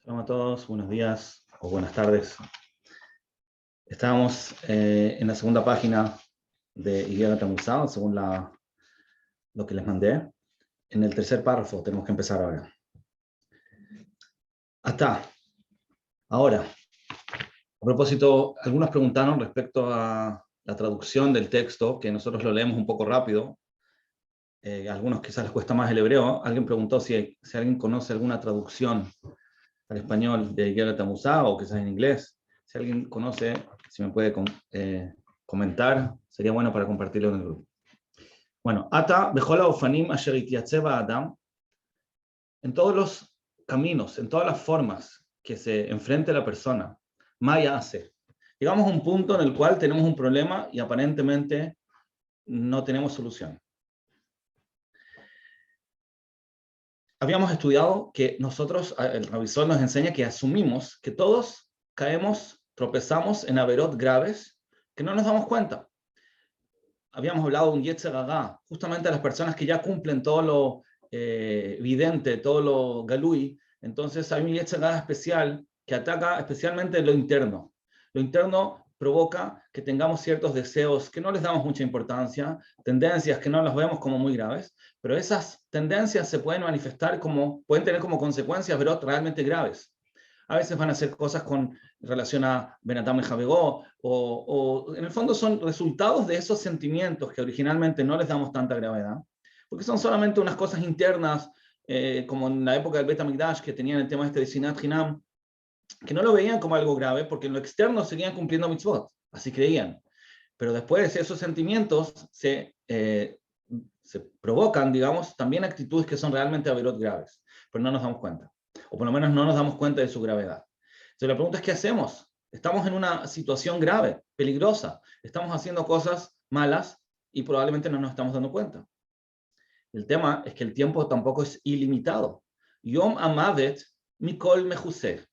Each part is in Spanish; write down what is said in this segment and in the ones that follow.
Shalom a todos, buenos días o buenas tardes. Estábamos en la segunda página de Igerat Musar, según lo que les mandé. En el tercer párrafo tenemos que empezar ahora. Hasta ahora. A propósito, algunos preguntaron respecto a la traducción del texto, que nosotros lo leemos un poco rápido. A algunos quizás les cuesta más el hebreo. Alguien preguntó si alguien conoce alguna traducción al español de Igerat Musar o quizás en inglés. Si alguien conoce, si me puede comentar, sería bueno para compartirlo en el grupo. Bueno, Ata bejola ofanim asher ityatzeva Adam, en todos los caminos, en todas las formas que se enfrente la persona, Maya hace. Llegamos a un punto en el cual tenemos un problema y aparentemente no tenemos solución. Habíamos estudiado que nosotros, el Rabisol nos enseña que asumimos que todos caemos, tropezamos en averot graves que no nos damos cuenta. Habíamos hablado de un Yetzer Hara, justamente a las personas que ya cumplen todo lo evidente, todo lo galui. Entonces hay un Yetzer Hara especial que ataca especialmente lo interno. Lo interno provoca que tengamos ciertos deseos que no les damos mucha importancia, tendencias que no las vemos como muy graves, pero esas tendencias se pueden manifestar pueden tener como consecuencias, pero realmente graves. A veces van a ser cosas con relación a Benatam y Javegó, o en el fondo son resultados de esos sentimientos que originalmente no les damos tanta gravedad, porque son solamente unas cosas internas, como en la época del Bet HaMikdash, que tenían el tema este de Sinat Hinam, que no lo veían como algo grave, porque en lo externo seguían cumpliendo mitzvot, así creían. Pero después esos sentimientos se provocan, digamos, también actitudes que son realmente averot graves, pero no nos damos cuenta, o por lo menos no nos damos cuenta de su gravedad. Entonces la pregunta es, ¿qué hacemos? Estamos en una situación grave, peligrosa, estamos haciendo cosas malas y probablemente no nos estamos dando cuenta. El tema es que el tiempo tampoco es ilimitado. Yom Amavet Mikol Mejuseh.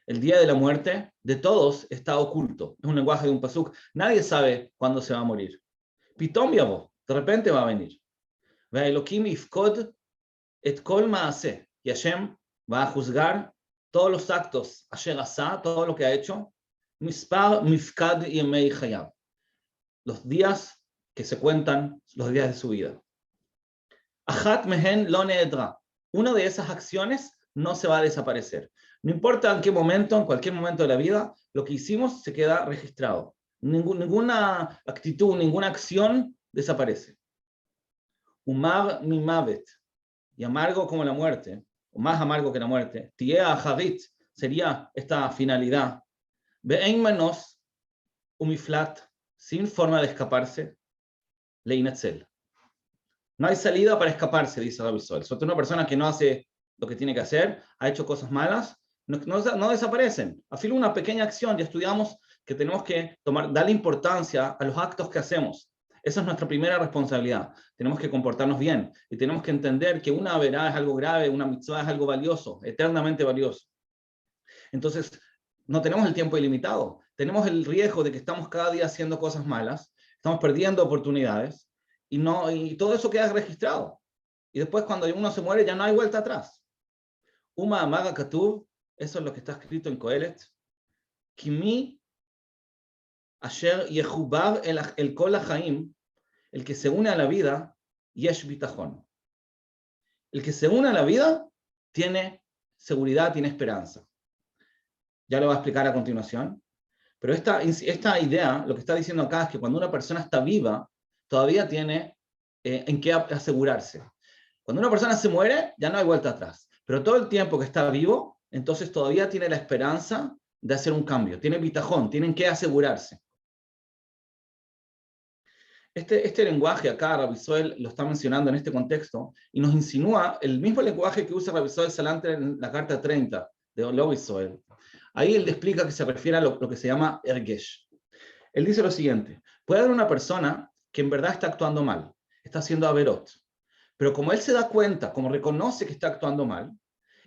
El día de la muerte de todos está oculto. Es un lenguaje de un pasuk. Nadie sabe cuándo se va a morir. Pitom yavo, de repente va a venir. Ve'elokim ifkod et kol ma'aseh. Y Hashem va a juzgar todos los actos, asher asa, todo lo que ha hecho. Mispar mifkad yemei chayab. Los días que se cuentan, los días de su vida. Achat mehen lo needra. Una de esas acciones no se va a desaparecer. No importa en qué momento, en cualquier momento de la vida, lo que hicimos se queda registrado. Ninguna actitud, ninguna acción desaparece. Umar mi mavet, y amargo como la muerte, o más amargo que la muerte, tiea harit, sería esta finalidad. Be'ein manos umiflat, sin forma de escaparse, leinatzel. No hay salida para escaparse, dice Rabbi Sol. Sobre una persona que no hace lo que tiene que hacer, ha hecho cosas malas, no desaparecen. A fin de una pequeña acción, ya estudiamos que tenemos que darle importancia a los actos que hacemos. Esa es nuestra primera responsabilidad. Tenemos que comportarnos bien y tenemos que entender que una verá es algo grave, una mitzvah es algo valioso, eternamente valioso. Entonces, no tenemos el tiempo ilimitado. Tenemos el riesgo de que estamos cada día haciendo cosas malas, estamos perdiendo oportunidades y todo eso queda registrado. Y después cuando uno se muere ya no hay vuelta atrás. Uma amaga katuv, eso es lo que está escrito en Kohelet. Kimi asher yehubav el kol hachaim, el que se une a la vida, yesh bitachon. El que se une a la vida tiene seguridad, tiene esperanza. Ya lo voy a explicar a continuación. Pero esta idea, lo que está diciendo acá es que cuando una persona está viva, todavía tiene en qué asegurarse. Cuando una persona se muere, ya no hay vuelta atrás. Pero todo el tiempo que está vivo, entonces todavía tiene la esperanza de hacer un cambio. Tiene bitajón, tienen que asegurarse. Este lenguaje acá, Rabbi Soel lo está mencionando en este contexto y nos insinúa el mismo lenguaje que usa Rabbi Soel Salanter en la carta 30 de Rabbi Soel. Ahí él explica que se refiere a lo que se llama ergesh. Él dice lo siguiente: puede haber una persona que en verdad está actuando mal, está haciendo averot, pero como él se da cuenta, como reconoce que está actuando mal,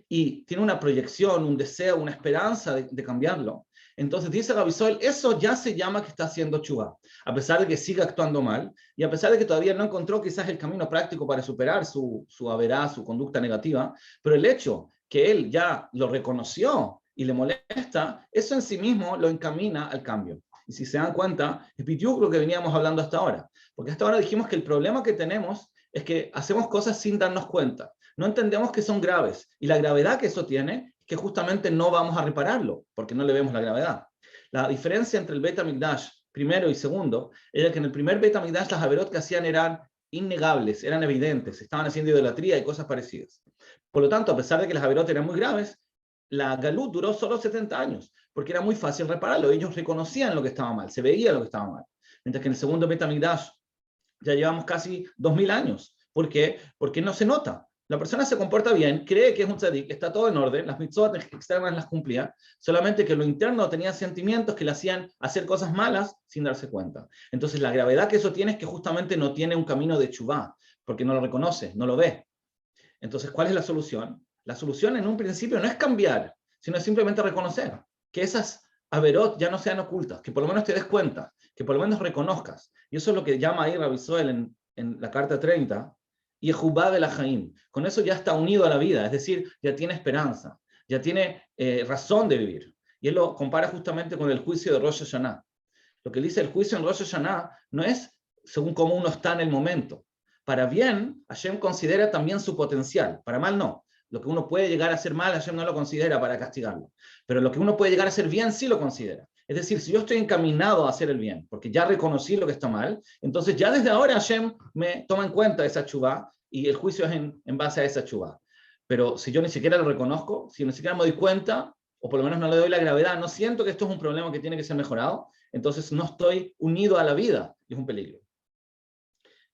y tiene una proyección, un deseo, una esperanza de cambiarlo, entonces dice Rabbi Soel, eso ya se llama que está haciendo tshuva, a pesar de que siga actuando mal, y a pesar de que todavía no encontró quizás el camino práctico para superar su averá, su conducta negativa, pero el hecho que él ya lo reconoció y le molesta, eso en sí mismo lo encamina al cambio. Y si se dan cuenta, es lo que veníamos hablando hasta ahora. Porque hasta ahora dijimos que el problema que tenemos es que hacemos cosas sin darnos cuenta. No entendemos que son graves. Y la gravedad que eso tiene es que justamente no vamos a repararlo, porque no le vemos la gravedad. La diferencia entre el Beit HaMikdash primero y segundo era que en el primer Beit HaMikdash las averot que hacían eran innegables, eran evidentes, estaban haciendo idolatría y cosas parecidas. Por lo tanto, a pesar de que las averot eran muy graves, la Galut duró solo 70 años, porque era muy fácil repararlo. Ellos reconocían lo que estaba mal, se veía lo que estaba mal. Mientras que en el segundo Beit HaMikdash ya llevamos casi 2000 años. ¿Por qué? Porque no se nota. La persona se comporta bien, cree que es un tzadik, está todo en orden, las mitzvot externas las cumplía, solamente que lo interno tenía sentimientos que le hacían hacer cosas malas sin darse cuenta. Entonces la gravedad que eso tiene es que justamente no tiene un camino de chuvá, porque no lo reconoce, no lo ve. Entonces, ¿cuál es la solución? La solución en un principio no es cambiar, sino es simplemente reconocer que esas averot ya no sean ocultas, que por lo menos te des cuenta, que por lo menos reconozcas. Y eso es lo que llama ahí Rabbi Soel en la carta 30, Yehubá de la Jaim. Con eso ya está unido a la vida, es decir, ya tiene esperanza, ya tiene razón de vivir. Y él lo compara justamente con el juicio de Rosh Hashanah. Lo que dice el juicio en Rosh Hashanah no es según cómo uno está en el momento. Para bien, Hashem considera también su potencial, para mal no. Lo que uno puede llegar a hacer mal, Hashem no lo considera para castigarlo. Pero lo que uno puede llegar a hacer bien, sí lo considera. Es decir, si yo estoy encaminado a hacer el bien, porque ya reconocí lo que está mal, entonces ya desde ahora Hashem me toma en cuenta esa chubá y el juicio es en base a esa chubá. Pero si yo ni siquiera lo reconozco, si ni siquiera me doy cuenta, o por lo menos no le doy la gravedad, no siento que esto es un problema que tiene que ser mejorado, entonces no estoy unido a la vida y es un peligro.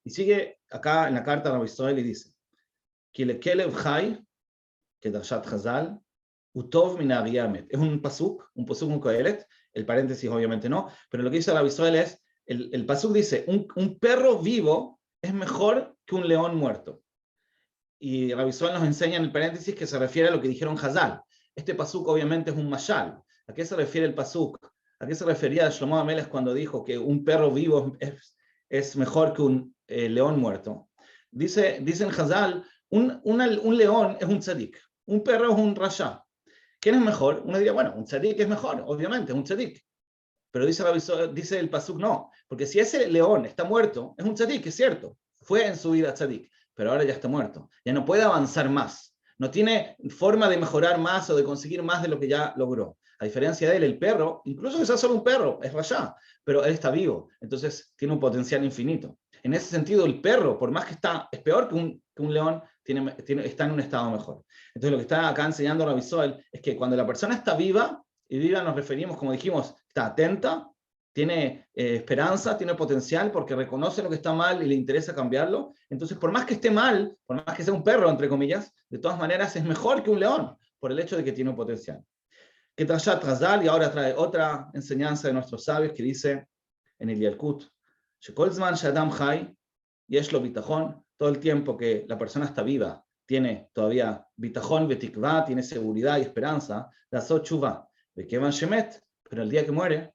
Y sigue acá en la carta a Rabbi Soel y dice, Kilekelev Chai, Kedarshat Chazal, Utov min Ariyamet. Es un pasuk un Kohelet, el paréntesis obviamente no, pero lo que dice Rabbi Soel es, el pasuk dice, un perro vivo es mejor que un león muerto. Y Rabbi Soel nos enseña en el paréntesis que se refiere a lo que dijeron Chazal. Este pasuk obviamente es un mashal. ¿A qué se refiere el pasuk? ¿A qué se refería Shlomo Amelech cuando dijo que un perro vivo es mejor que un león muerto? Dicen Chazal, un león es un tzadik, un perro es un rasha. ¿Quién es mejor? Uno diría, bueno, un tzadik es mejor, obviamente, un tzadik. Pero dice el pasuk no, porque si ese león está muerto, es un tzadik, es cierto, fue en su vida tzadik, pero ahora ya está muerto, ya no puede avanzar más, no tiene forma de mejorar más o de conseguir más de lo que ya logró. A diferencia de él, el perro, incluso que sea solo un perro, es rayá, pero él está vivo, entonces tiene un potencial infinito. En ese sentido, el perro, por más que es peor que un león, está en un estado mejor. Entonces, lo que está acá enseñando Rabbi Soel es que cuando la persona está viva, y viva nos referimos, como dijimos, está atenta, tiene esperanza, tiene potencial porque reconoce lo que está mal y le interesa cambiarlo. Entonces, por más que esté mal, por más que sea un perro, entre comillas, de todas maneras es mejor que un león por el hecho de que tiene un potencial. Que Ketrashat Razal, y ahora trae otra enseñanza de nuestros sabios que dice en el Yalkut, Shekol Zman Shadam Chai, Yeshlo Bitachon, todo el tiempo que la persona está viva, tiene todavía Bitachon, Betikva, tiene seguridad y esperanza, la Sochuva, de Kevan Shemet, pero el día que muere,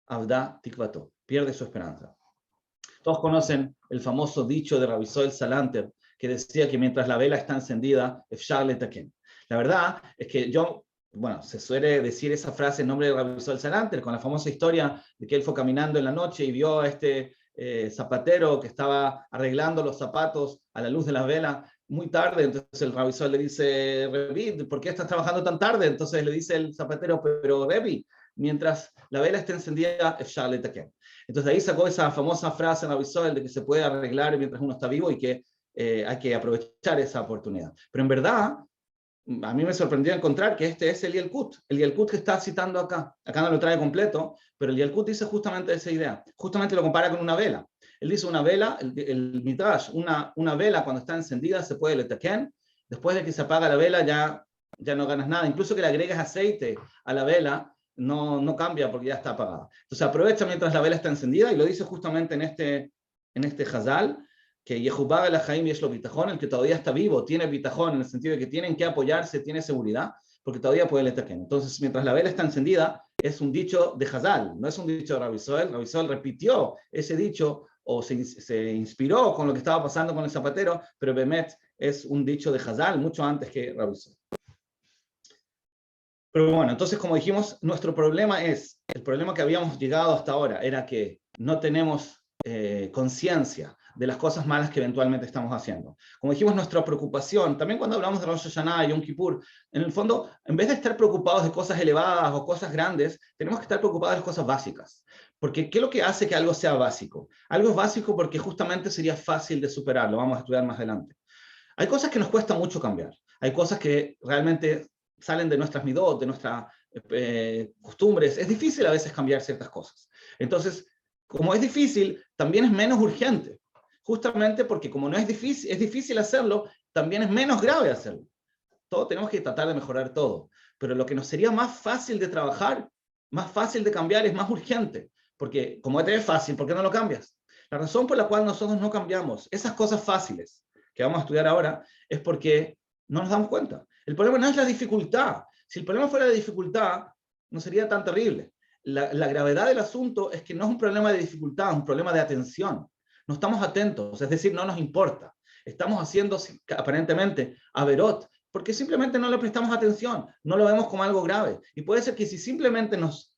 Avda Tikvato, pierde su esperanza. Todos conocen el famoso dicho de Rabbi Soel Salanter, que decía que mientras la vela está encendida, Efshar letaken. La verdad es que se suele decir esa frase en nombre de Rabbi Soel Salanter, con la famosa historia de que él fue caminando en la noche y vio a este zapatero que estaba arreglando los zapatos a la luz de la vela muy tarde. Entonces el Rabbi Soel le dice, Rebi, ¿por qué estás trabajando tan tarde? Entonces le dice el zapatero, pero Rebi, mientras la vela esté encendida, Efshar letaken. Entonces de ahí sacó esa famosa frase en Rabbi Soel de que se puede arreglar mientras uno está vivo y que hay que aprovechar esa oportunidad. Pero en verdad, a mí me sorprendió encontrar que este es el Yalkut que está citando acá. Acá no lo trae completo, pero el Yalkut dice justamente esa idea. Justamente lo compara con una vela. Él dice una vela, el Midrash, una vela cuando está encendida se puede letaken. Después de que se apaga la vela ya no ganas nada. Incluso que le agregas aceite a la vela, no cambia porque ya está apagada. Entonces aprovecha mientras la vela está encendida y lo dice justamente en este Hazal, que Yehubá el Jaim Yeshlo Bitajón, el que todavía está vivo, tiene bitajón en el sentido de que tienen que apoyarse, tiene seguridad, porque todavía puede letaken. Entonces, mientras la vela está encendida, es un dicho de Hazal, no es un dicho de Rabbi Soel. Rabbi Soel repitió ese dicho o se inspiró con lo que estaba pasando con el zapatero, pero Bemet es un dicho de Hazal mucho antes que Rabbi Soel. Pero bueno, entonces como dijimos, nuestro problema el problema que habíamos llegado hasta ahora era que no tenemos conciencia de las cosas malas que eventualmente estamos haciendo. Como dijimos, nuestra preocupación, también cuando hablamos de Rosh Hashanah y Yom Kippur, en el fondo, en vez de estar preocupados de cosas elevadas o cosas grandes, tenemos que estar preocupados de las cosas básicas. Porque ¿qué es lo que hace que algo sea básico? Algo es básico porque justamente sería fácil de superar, lo vamos a estudiar más adelante. Hay cosas que nos cuesta mucho cambiar, hay cosas que realmente salen de nuestras midot, de nuestras costumbres. Es difícil a veces cambiar ciertas cosas. Entonces, como es difícil, también es menos urgente. Justamente porque como no es difícil hacerlo, también es menos grave hacerlo. Todos tenemos que tratar de mejorar todo. Pero lo que nos sería más fácil de trabajar, más fácil de cambiar, es más urgente. Porque como es fácil, ¿por qué no lo cambias? La razón por la cual nosotros no cambiamos esas cosas fáciles que vamos a estudiar ahora es porque no nos damos cuenta. El problema no es la dificultad. Si el problema fuera la dificultad, no sería tan terrible. La gravedad del asunto es que no es un problema de dificultad, es un problema de atención. No estamos atentos, es decir, no nos importa. Estamos haciendo aparentemente averot porque simplemente no le prestamos atención, no lo vemos como algo grave. Y puede ser que si simplemente nos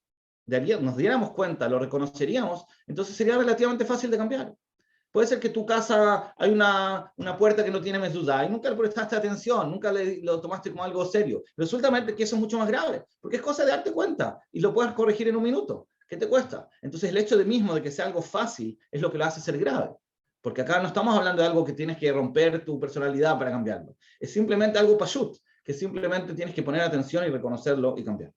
diéramos cuenta, lo reconoceríamos, entonces sería relativamente fácil de cambiar. Puede ser que tu casa hay una puerta que no tiene mezuzá y nunca le prestaste atención, nunca lo tomaste como algo serio. Resulta que eso es mucho más grave, porque es cosa de darte cuenta y lo puedes corregir en un minuto. ¿Qué te cuesta? Entonces el hecho de mismo de que sea algo fácil es lo que lo hace ser grave. Porque acá no estamos hablando de algo que tienes que romper tu personalidad para cambiarlo. Es simplemente algo pashut, que simplemente tienes que poner atención y reconocerlo y cambiar.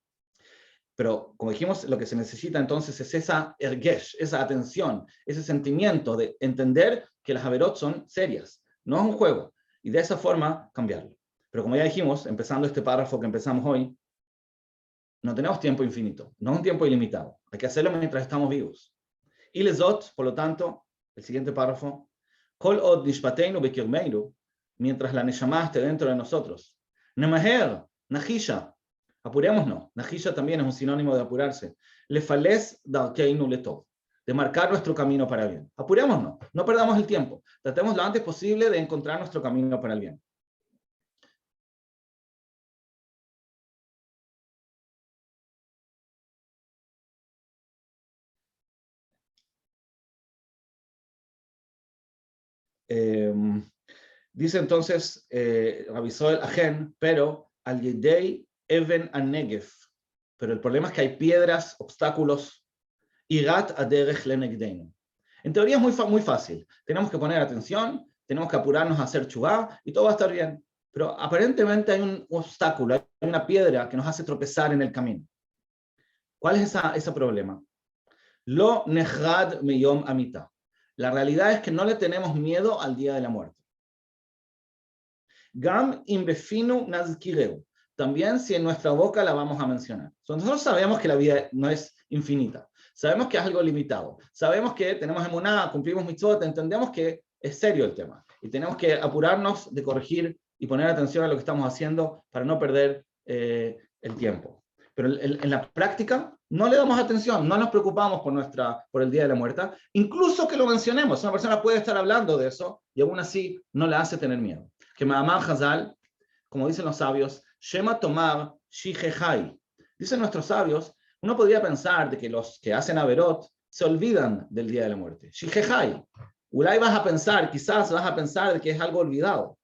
Pero, como dijimos, lo que se necesita entonces es esa ergesh, esa atención, ese sentimiento de entender que las averot son serias, no es un juego, y de esa forma cambiarlo. Pero como ya dijimos, empezando este párrafo que empezamos hoy, no tenemos tiempo infinito, no es un tiempo ilimitado, hay que hacerlo mientras estamos vivos. Y lezot, por lo tanto, el siguiente párrafo, kol od nishpateinu bekirmeinu, mientras la neshama esté dentro de nosotros, nemaher, nahisha, apurémonos. Najisha también es un sinónimo de apurarse. Lefales darkeinu letov, de marcar nuestro camino para el bien. Apurémonos, no perdamos el tiempo. Tratemos lo antes posible de encontrar nuestro camino para el bien. Dice entonces Rabisol Ajen, pero al Yedei Even Anegef. Pero el problema es que hay piedras, obstáculos, Igat Aderech Lenegdeinu. En teoría es muy fácil. Tenemos que poner atención, tenemos que apurarnos a hacer chubá y todo va a estar bien. Pero aparentemente hay un obstáculo, hay una piedra que nos hace tropezar en el camino. ¿Cuál es ese problema? Lo nejad meyom amita. La realidad es que no le tenemos miedo al día de la muerte. Gam imbefinu nazkireu. También si en nuestra boca la vamos a mencionar. Nosotros sabemos que la vida no es infinita. Sabemos que es algo limitado. Sabemos que tenemos emuná, cumplimos mitzvot, entendemos que es serio el tema. Y tenemos que apurarnos de corregir y poner atención a lo que estamos haciendo para no perder el tiempo. Pero en la práctica no le damos atención, no nos preocupamos por el día de la muerte. Incluso que lo mencionemos, una persona puede estar hablando de eso y aún así no le hace tener miedo. Que Mahamar Hazal, como dicen los sabios, Shema Tomar Shihechai. Dicen nuestros sabios, uno podría pensar de que los que hacen averot se olvidan del día de la muerte. Shihechai. Ulay quizás vas a pensar de que es algo olvidado.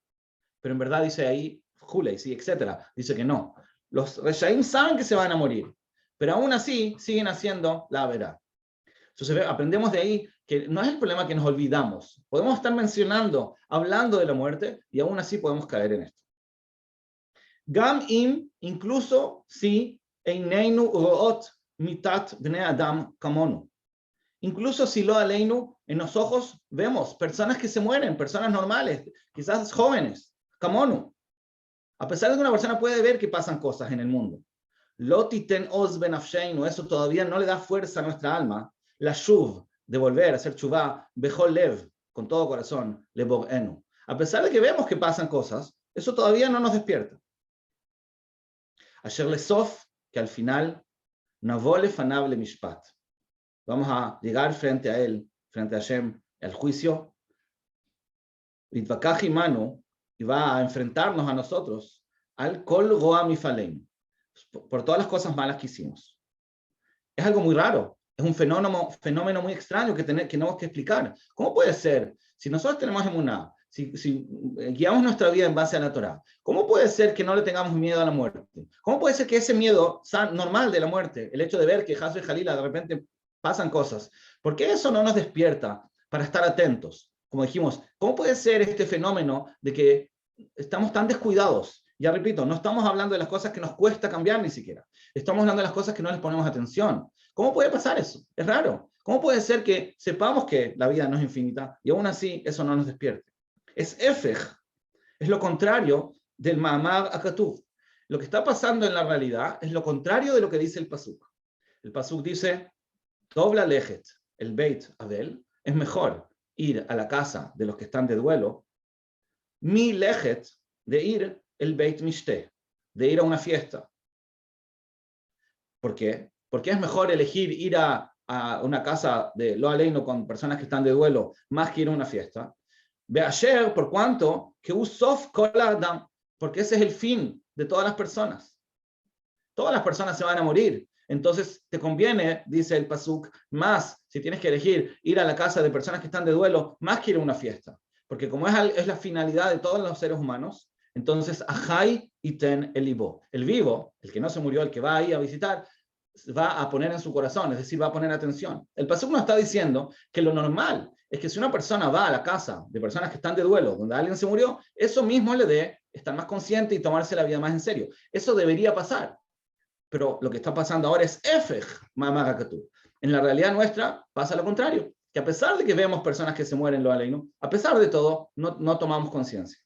Pero en verdad dice ahí, Juley, sí, etcétera, dice que no. Los Reshaim saben que se van a morir, pero aún así siguen haciendo la verá. Entonces aprendemos de ahí que no es el problema que nos olvidamos. Podemos estar mencionando, hablando de la muerte y aún así podemos caer en esto. Gam im, incluso si eineinu root mitat bnei adam kamonu. Incluso si lo aleinu, en los ojos vemos personas que se mueren, personas normales, quizás jóvenes, kamonu. A pesar de que una persona puede ver que pasan cosas en el mundo. Lo titen oz benafsheinu, eso todavía no le da fuerza a nuestra alma. La shuv, de volver a hacer chuvá, bejol lev, con todo corazón, lebogenu. A pesar de que vemos que pasan cosas, eso todavía no nos despierta. Asher lesof, que al final, navole fanable mishpat. Vamos a llegar frente a él, frente a Hashem, al juicio. Vitvakaji manu, y va a enfrentarnos a nosotros al kol goa mifalein, por todas las cosas malas que hicimos. Es algo muy raro, es un fenómeno muy extraño que tenemos que explicar. ¿Cómo puede ser? Si nosotros tenemos emuná, si guiamos nuestra vida en base a la Torá, ¿cómo puede ser que no le tengamos miedo a la muerte? ¿Cómo puede ser que ese miedo normal de la muerte, el hecho de ver que Hazo y Jalila de repente pasan cosas, ¿por qué eso no nos despierta para estar atentos? Como dijimos, ¿cómo puede ser este fenómeno de que estamos tan descuidados? Ya repito, no estamos hablando de las cosas que nos cuesta cambiar ni siquiera. Estamos hablando de las cosas que no les ponemos atención. ¿Cómo puede pasar eso? Es raro. ¿Cómo puede ser que sepamos que la vida no es infinita y aún así eso no nos despierte? Es efej, es lo contrario del ma'amar akatuv. Lo que está pasando en la realidad es lo contrario de lo que dice el pasuk. El pasuk dice, Tov lalechet, el Beit Abel, es mejor ir a la casa de los que están de duelo, mi lechet, de ir el Beit Mishte, de ir a una fiesta. ¿Por qué? Porque es mejor elegir ir a una casa de Lo Aleino con personas que están de duelo más que ir a una fiesta. Be'asher, por cuanto, que usof kol adam, porque ese es el fin de todas las personas. Todas las personas se van a morir. Entonces te conviene, dice el pasuk, más, si tienes que elegir ir a la casa de personas que están de duelo, más que ir a una fiesta. Porque como es la finalidad de todos los seres humanos, entonces Ajay iten el ibo. El vivo, el que no se murió, el que va ahí a visitar, va a poner en su corazón, es decir, va a poner atención. El pasuk nos está diciendo que lo normal es que si una persona va a la casa de personas que están de duelo, donde alguien se murió, eso mismo le dé estar más consciente y tomarse la vida más en serio. Eso debería pasar. Pero lo que está pasando ahora es efej, mamagakatu. En la realidad nuestra pasa lo contrario, que a pesar de que vemos personas que se mueren, lo aleino, a pesar de todo, no tomamos conciencia.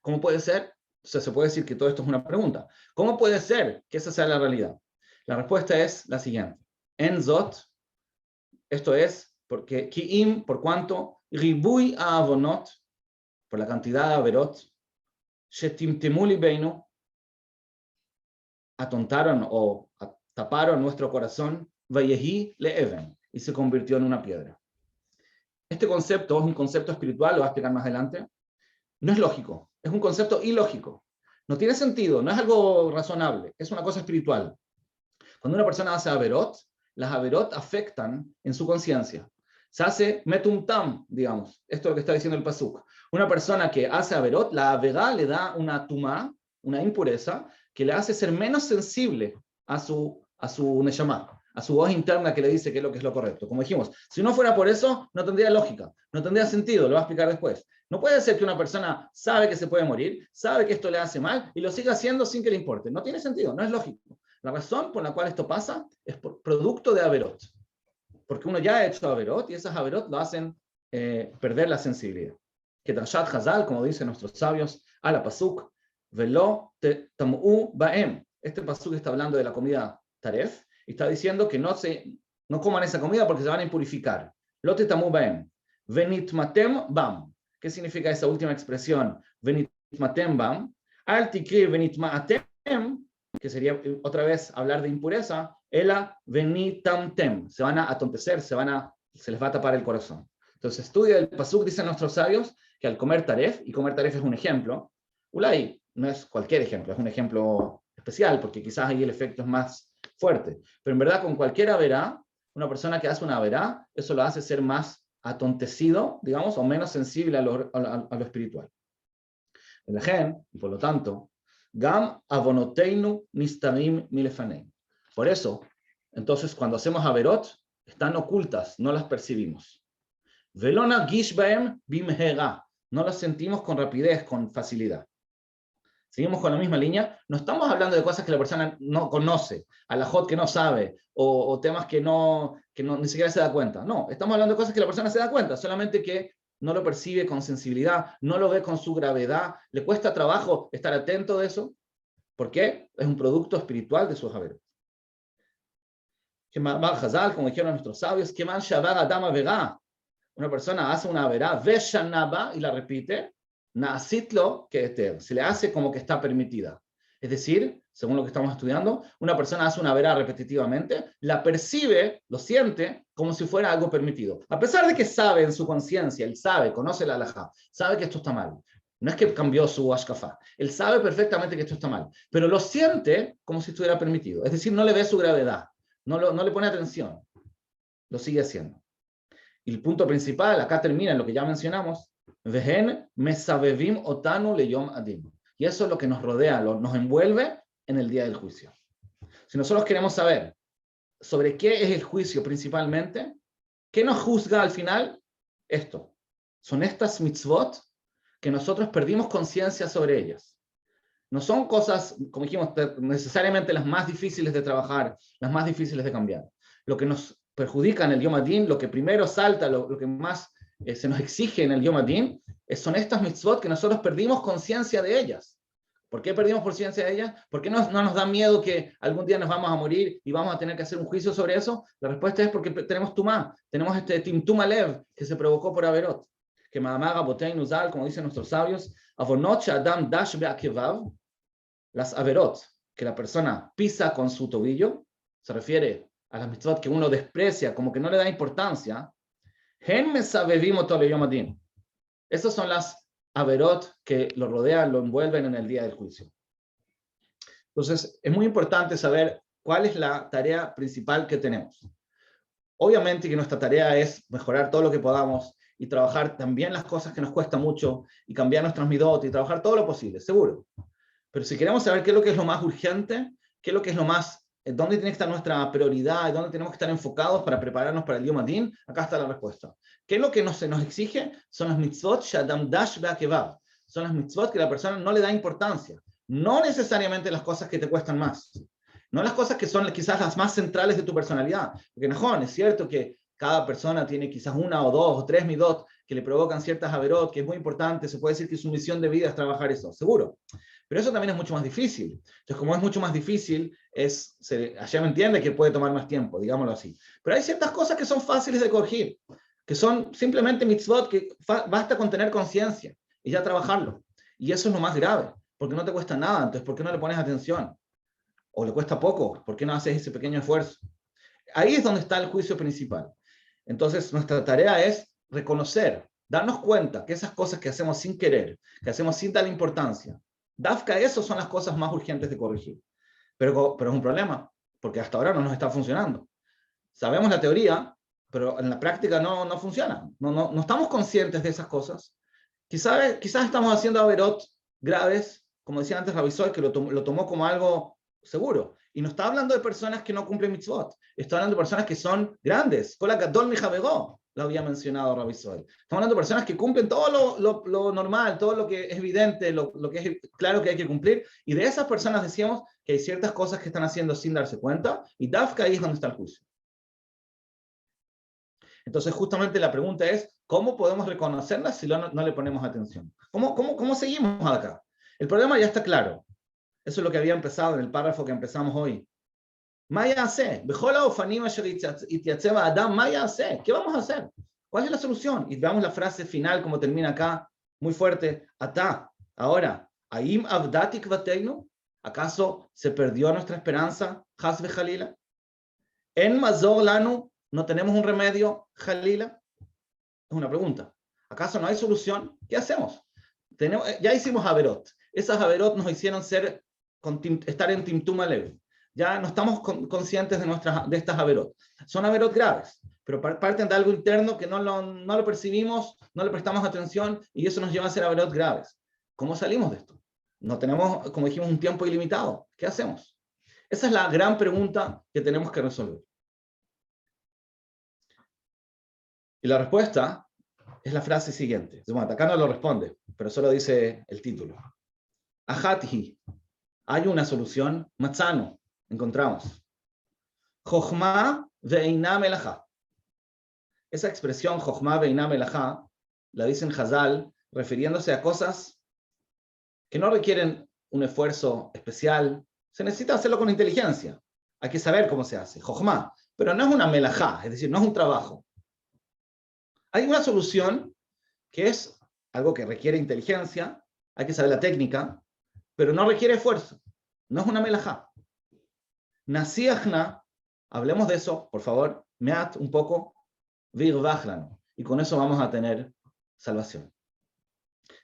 ¿Cómo puede ser? O sea, se puede decir que todo esto es una pregunta. ¿Cómo puede ser que esa sea la realidad? La respuesta es la siguiente. En Zot, esto es porque Ki'im, por cuanto, Ribui a Avonot, por la cantidad de Averot, Shetimtemu libeinu, atontaron o taparon nuestro corazón, Vayehi le'even, y se convirtió en una piedra. Este concepto es un concepto espiritual, lo voy a explicar más adelante. No es lógico, es un concepto ilógico. No tiene sentido, no es algo razonable, es una cosa espiritual. Cuando una persona hace averot, las averot afectan en su conciencia. Se hace metumtam, digamos. Esto es lo que está diciendo el pasuk. Una persona que hace averot, la averá le da una tumá, una impureza, que le hace ser menos sensible a su neshama, a su voz interna que le dice qué es lo correcto. Como dijimos, si no fuera por eso, no tendría lógica, no tendría sentido, lo voy a explicar después. No puede ser que una persona sabe que se puede morir, sabe que esto le hace mal y lo siga haciendo sin que le importe. No tiene sentido, no es lógico. La razón por la cual esto pasa es por producto de averot. Porque uno ya ha hecho averot y esas averot lo hacen perder la sensibilidad. Que Tashat Hazal, como dicen nuestros sabios, a la pasuk, velo tamu baem. Este pasuk está hablando de la comida taref y está diciendo que no coman esa comida porque se van a impurificar. Lo tamu baem. Venitmatem bam. ¿Qué significa esa última expresión? Venitmatem bam. Al tikri venitmatem, que sería otra vez hablar de impureza, ela venitamtem, se van a atontecer, se les va a tapar el corazón. Entonces, estudia el pasuk, dicen nuestros sabios, que al comer taref, y comer taref es un ejemplo, ulay, no es cualquier ejemplo, es un ejemplo especial, porque quizás ahí el efecto es más fuerte, pero en verdad con cualquier averá, una persona que hace una averá, eso lo hace ser más atontecido, digamos, o menos sensible a lo espiritual. El gen, y por lo tanto, Gam avonoteinu nistarim milefanein. Por eso, entonces, cuando hacemos averot, están ocultas, no las percibimos. Velona gishbaem bimhera. No las sentimos con rapidez, con facilidad. Seguimos con la misma línea. No estamos hablando de cosas que la persona no conoce, alajot que no sabe, o temas que ni siquiera se da cuenta. No, estamos hablando de cosas que la persona se da cuenta, solamente que no lo percibe con sensibilidad, no lo ve con su gravedad, le cuesta trabajo estar atento de eso. ¿Por qué? Es un producto espiritual de sus haberes. Como dijeron nuestros sabios, una persona hace una haberá, veshanaba y la repite, naasitlo que se le hace como que está permitida. Es decir, según lo que estamos estudiando, una persona hace una haberá repetitivamente, la percibe, lo siente como si fuera algo permitido. A pesar de que sabe en su conciencia, él sabe, conoce la halajá, sabe que esto está mal. No es que cambió su ashkafá. Él sabe perfectamente que esto está mal, pero lo siente como si estuviera permitido. Es decir, no le ve su gravedad, no le pone atención, lo sigue haciendo. Y el punto principal, acá termina en lo que ya mencionamos, Vehen mesabevim otanu leyom adim. Y eso es lo que nos rodea, nos envuelve en el día del juicio. Si nosotros queremos saber sobre qué es el juicio principalmente, ¿qué nos juzga al final? Esto. Son estas mitzvot que nosotros perdimos conciencia sobre ellas. No son cosas, como dijimos, necesariamente las más difíciles de trabajar, las más difíciles de cambiar. Lo que nos perjudica en el Yom Adin, lo que primero salta, lo que más se nos exige en el Yom Adin, son estas mitzvot que nosotros perdimos conciencia de ellas. ¿Por qué perdimos conciencia de ellas? ¿Por qué no nos da miedo que algún día nos vamos a morir y vamos a tener que hacer un juicio sobre eso? La respuesta es porque tenemos tumá, tenemos este timtum alev que se provocó por Averot. Que Ma'amar Botein Uzal, como dicen nuestros sabios, Avonot Adam Dash Be'akevav, las Averot, que la persona pisa con su tobillo, se refiere a las mitzvot que uno desprecia, como que no le da importancia, Hen Mesabevim Oto Leyom Adin. Esas son las Averot que lo rodean, lo envuelven en el día del juicio. Entonces, es muy importante saber cuál es la tarea principal que tenemos. Obviamente que nuestra tarea es mejorar todo lo que podamos y trabajar también las cosas que nos cuesta mucho y cambiar nuestras midot y trabajar todo lo posible, seguro. Pero si queremos saber qué es lo que es lo más urgente, qué es lo que es lo más, dónde tiene que estar nuestra prioridad, dónde tenemos que estar enfocados para prepararnos para el Yom Adin, acá está la respuesta. ¿Qué es lo que se nos exige? Son las mitzvot shadam dash be'akevav. Son las mitzvot que la persona no le da importancia. No necesariamente las cosas que te cuestan más. No las cosas que son quizás las más centrales de tu personalidad. Porque no, es cierto que cada persona tiene quizás una o dos o tres midot que le provocan ciertas averot, que es muy importante, se puede decir que su misión de vida es trabajar eso, seguro. Pero eso también es mucho más difícil. Entonces, como es mucho más difícil, allá me entiende que puede tomar más tiempo, digámoslo así. Pero hay ciertas cosas que son fáciles de corregir, que son simplemente mitzvot, que basta con tener conciencia y ya trabajarlo. Y eso es lo más grave, porque no te cuesta nada, entonces, ¿por qué no le pones atención? O le cuesta poco, ¿por qué no haces ese pequeño esfuerzo? Ahí es donde está el juicio principal. Entonces, nuestra tarea es reconocer, darnos cuenta que esas cosas que hacemos sin querer, que hacemos sin darle importancia, Dafka, esas son las cosas más urgentes de corregir. Pero es un problema, porque hasta ahora no nos está funcionando. Sabemos la teoría, pero en la práctica no funciona. No estamos conscientes de esas cosas. Quizás estamos haciendo averot graves, como decía antes Rabisol, que lo tomó como algo seguro. Y no está hablando de personas que no cumplen mitzvot. Está hablando de personas que son grandes. Kola Gadol Mijabegó, lo había mencionado Rabisol. Estamos hablando de personas que cumplen todo lo normal, todo lo que es evidente, lo que es claro que hay que cumplir. Y de esas personas decíamos que hay ciertas cosas que están haciendo sin darse cuenta. Y Dafka ahí es donde está el juicio. Entonces, justamente la pregunta es, ¿cómo podemos reconocerlas si no le ponemos atención? ¿Cómo seguimos acá? El problema ya está claro. Eso es lo que había empezado en el párrafo que empezamos hoy. Maya hace. ¿Qué vamos a hacer? ¿Cuál es la solución? Y veamos la frase final, como termina acá, muy fuerte. Atá. Ahora, Aim Avdatik Vateinu. ¿Acaso se perdió nuestra esperanza? Hasbe Jalila. En Mazor Lanu. ¿No tenemos un remedio, Jalila? Es una pregunta. ¿Acaso no hay solución? ¿Qué hacemos? Ya hicimos Averot. Esas Averot nos hicieron estar en Timtum Alev. Ya no estamos conscientes de estas Averot. Son Averot graves, pero parten de algo interno que no lo percibimos, no le prestamos atención y eso nos lleva a ser Averot graves. ¿Cómo salimos de esto? No tenemos, como dijimos, un tiempo ilimitado. ¿Qué hacemos? Esa es la gran pregunta que tenemos que resolver. Y la respuesta es la frase siguiente. Acá no lo responde, pero solo dice el título. Ajatihi. Hay una solución. Matzano. Encontramos. Jochma ve'ina melajá. Esa expresión, Jochma ve'ina melajá, la dicen Hazal, refiriéndose a cosas que no requieren un esfuerzo especial. Se necesita hacerlo con inteligencia. Hay que saber cómo se hace. Jochma. Pero no es una melajá, es decir, no es un trabajo. Hay una solución que es algo que requiere inteligencia, hay que saber la técnica, pero no requiere esfuerzo. No es una melajá. Nasiachna, hablemos de eso, por favor, meat un poco, virvachlano, y con eso vamos a tener salvación.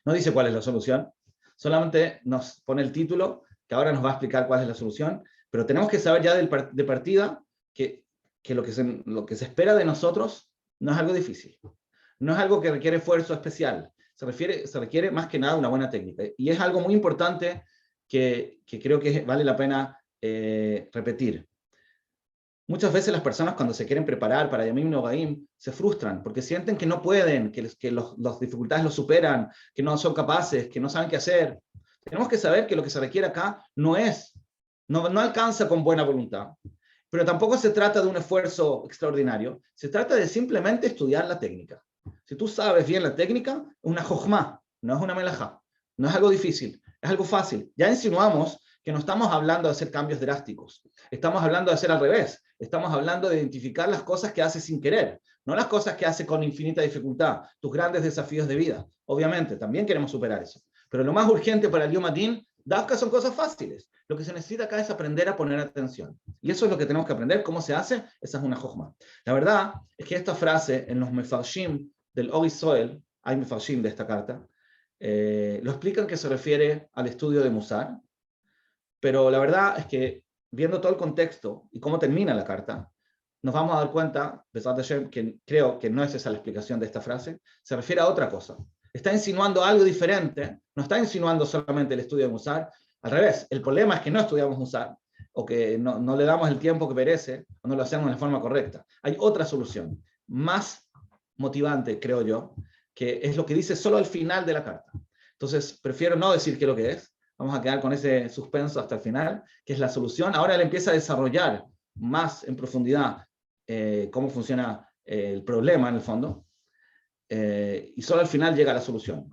No dice cuál es la solución, solamente nos pone el título, que ahora nos va a explicar cuál es la solución, pero tenemos que saber ya de partida que lo que se espera de nosotros no es algo difícil, no es algo que requiere esfuerzo especial, se requiere más que nada una buena técnica. Y es algo muy importante que creo que vale la pena repetir. Muchas veces las personas cuando se quieren preparar para Yamim Nogaim se frustran porque sienten que no pueden, que las dificultades los superan, que no son capaces, que no saben qué hacer. Tenemos que saber que lo que se requiere acá no alcanza con buena voluntad, pero tampoco se trata de un esfuerzo extraordinario, se trata de simplemente estudiar la técnica. Si tú sabes bien la técnica, es una jochma, no es una melajá, no es algo difícil, es algo fácil. Ya insinuamos que no estamos hablando de hacer cambios drásticos, estamos hablando de hacer al revés, estamos hablando de identificar las cosas que hace sin querer, no las cosas que hace con infinita dificultad, tus grandes desafíos de vida. Obviamente, también queremos superar eso. Pero lo más urgente para el Yom Adin, Dafka, son cosas fáciles. Lo que se necesita acá es aprender a poner atención. Y eso es lo que tenemos que aprender. ¿Cómo se hace? Esa es una jochma. La verdad es que esta frase en los mefarshim del Or Israel, hay mefarshim de esta carta, lo explican que se refiere al estudio de Musar, pero la verdad es que viendo todo el contexto y cómo termina la carta, nos vamos a dar cuenta, Besat Hashem, que creo que no es esa la explicación de esta frase, se refiere a otra cosa. Está insinuando algo diferente, no está insinuando solamente el estudio de Musar, al revés, el problema es que no estudiamos Musar, o que no le damos el tiempo que merece, o no lo hacemos de forma correcta. Hay otra solución, más motivante, creo yo, que es lo que dice solo al final de la carta. Entonces, prefiero no decir qué es lo que es, vamos a quedar con ese suspenso hasta el final, que es la solución. Ahora él empieza a desarrollar más en profundidad cómo funciona el problema en el fondo, y solo al final llega a la solución.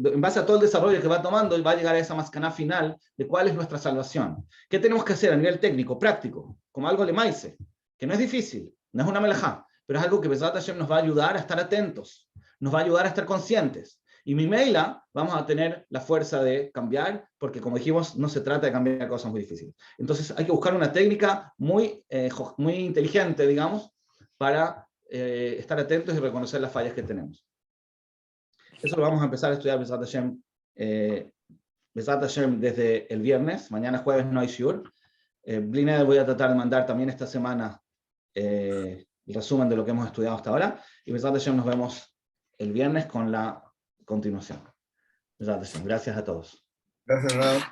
En base a todo el desarrollo que va tomando, él va a llegar a esa mascaná final de cuál es nuestra salvación. ¿Qué tenemos que hacer a nivel técnico, práctico? Como algo lemaise, que no es difícil, no es una melajá, pero es algo que Besat Hashem nos va a ayudar a estar atentos, nos va a ayudar a estar conscientes. Y mi meila vamos a tener la fuerza de cambiar, porque como dijimos, no se trata de cambiar cosas muy difíciles. Entonces hay que buscar una técnica muy inteligente, digamos, para estar atentos y reconocer las fallas que tenemos. Eso lo vamos a empezar a estudiar Besat Hashem desde el viernes. Mañana jueves no hay shiur. Blined voy a tratar de mandar también esta semana el resumen de lo que hemos estudiado hasta ahora. Y Besat Hashem nos vemos el viernes con la continuación. Besat Hashem. Gracias a todos. Gracias, Raúl.